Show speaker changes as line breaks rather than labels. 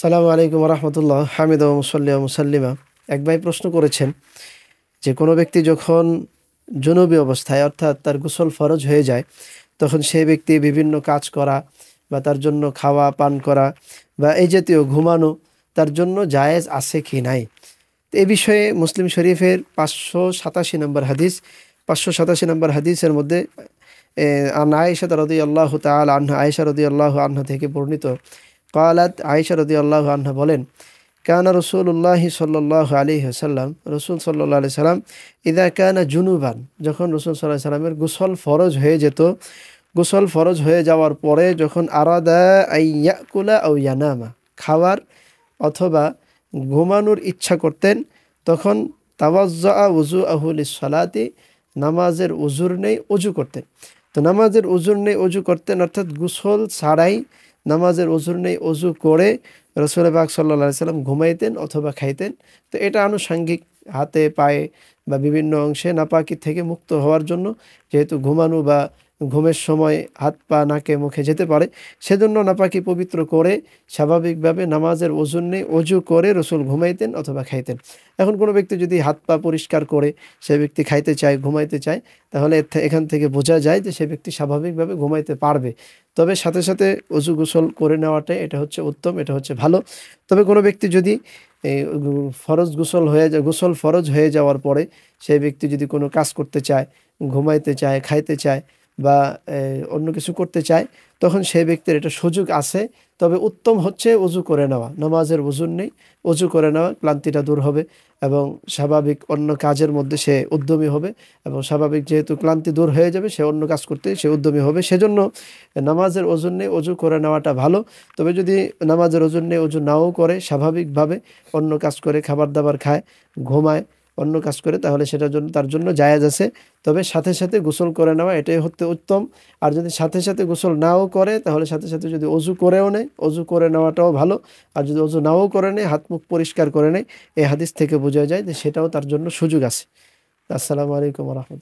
সালামু আলাইকুম রহমতুল্লাহ হামিদ মুসল্লি মুসাল্লিমা। এক ভাই প্রশ্ন করেছেন যে কোনো ব্যক্তি যখন জুনুবি অবস্থায় অর্থাৎ তার গোসল ফরজ হয়ে যায় তখন সেই ব্যক্তি বিভিন্ন কাজ করা বা তার জন্য খাওয়া পান করা বা এই জাতীয় ঘুমানো তার জন্য জায়েজ আছে কি নাই। তো এই বিষয়ে মুসলিম শরীফের 587 নম্বর হাদিসের মধ্যে আয়েশা রাদিয়াল্লাহু তাআলা আনহা আয়েশা রাদিয়াল্লাহু আনহা থেকে বর্ণিত قالت আয়েশা রাদিয়াল্লাহু আনহা বলেন কানা রাসূলুল্লাহি সাল্লাল্লাহু আলাইহি ওয়াসাল্লাম রাসূল সাল্লাল্লাহু আলাইহি সাল্লাম ইযা কানা জুনুবান যখন রাসূল সাল্লাল্লাহু আলাইহি সাল্লামের গোসল ফরজ হয়ে যেত, গোসল ফরজ হয়ে যাওয়ার পরে যখন আরাদা আইয়াকুলা আও ইয়ানামা খাওয়ার অথবা ঘুমানোর ইচ্ছা করতেন তখন তাওয়াজ্জা উযুআহু লিস-সালাতি নামাজের উযুর নেই অজু করতেন। তো নামাজের উযুর নেই অজু করতেন অর্থাৎ গোসল ছাড়াই নামাজের উযুর নেই অজু করে রাসূল পাক সাল্লাল্লাহু আলাইহি সাল্লাম ঘুমাইতেন অথবা খাইতেন। তো এটা আনুষঙ্গিক হাতে পায়ে বা বিভিন্ন অংশে নাপাকি থেকে মুক্ত হওয়ার জন্য, যেহেতু ঘুমানো বা ঘুমের সময় হাত পা নাকে মুখে যেতে পারে সেজন্য নাপাকি পবিত্র করে স্বাভাবিকভাবে নামাজের ওযুর নেই অজু করে রাসূল ঘুমাইতেন অথবা খাইতেন। এখন কোনো ব্যক্তি যদি হাত পা পরিষ্কার করে সে ব্যক্তি খাইতে চায় ঘুমাইতে চায় তাহলে এখান থেকে বোঝা যায় যে সে ব্যক্তি স্বাভাবিকভাবে ঘুমাইতে পারবে। তবে সাথে সাথে অজু গোসল করে নেওয়াটাই এটা হচ্ছে উত্তম, এটা হচ্ছে ভালো। তবে কোনো ব্যক্তি যদি গোসল ফরজ হয়ে যাওয়ার পরে সেই ব্যক্তি যদি কোনো কাজ করতে চায়, ঘুমাইতে চায়, খাইতে চায় বা অন্য কিছু করতে চায় তখন সেই ব্যক্তির এটা সুযোগ আছে। তবে উত্তম হচ্ছে অজু করে নেওয়া, নামাজের ওযুর নেই অজু করে নেওয়া, ক্লান্তিটা দূর হবে এবং স্বাভাবিক অন্য কাজের মধ্যে সে উদ্যমী হবে এবং স্বাভাবিক যেহেতু ক্লান্তি দূর হয়ে যাবে সে অন্য কাজ করতে সে উদ্যমী হবে। সেজন্য নামাজের ওযুর নেই অজু করে নেওয়াটা ভালো। তবে যদি নামাজের ওযুর নেই অজু নাও করে স্বাভাবিকভাবে অন্য কাজ করে খাবার দাবার খায়, ঘুমায়, অন্য কাজ করে তাহলে সেটার জন্য তার জন্য জায়েজ আছে। তবে সাথে সাথে গোসল করে নেওয়া এটাই হতে উত্তম। আর যদি সাথে সাথে গোসল নাও করে তাহলে সাথে সাথে যদি অজু করেও নেয় অজু করে নেওয়াটাও ভালো। আর যদি অজু নাও করে নেয় হাত মুখ পরিষ্কার করে নেয় এই হাদিস থেকে বোঝা যায় যে সেটাও তার জন্য সুযোগ আছে। আসসালামু আলাইকুম ওয়া রাহমাতুল্লাহ।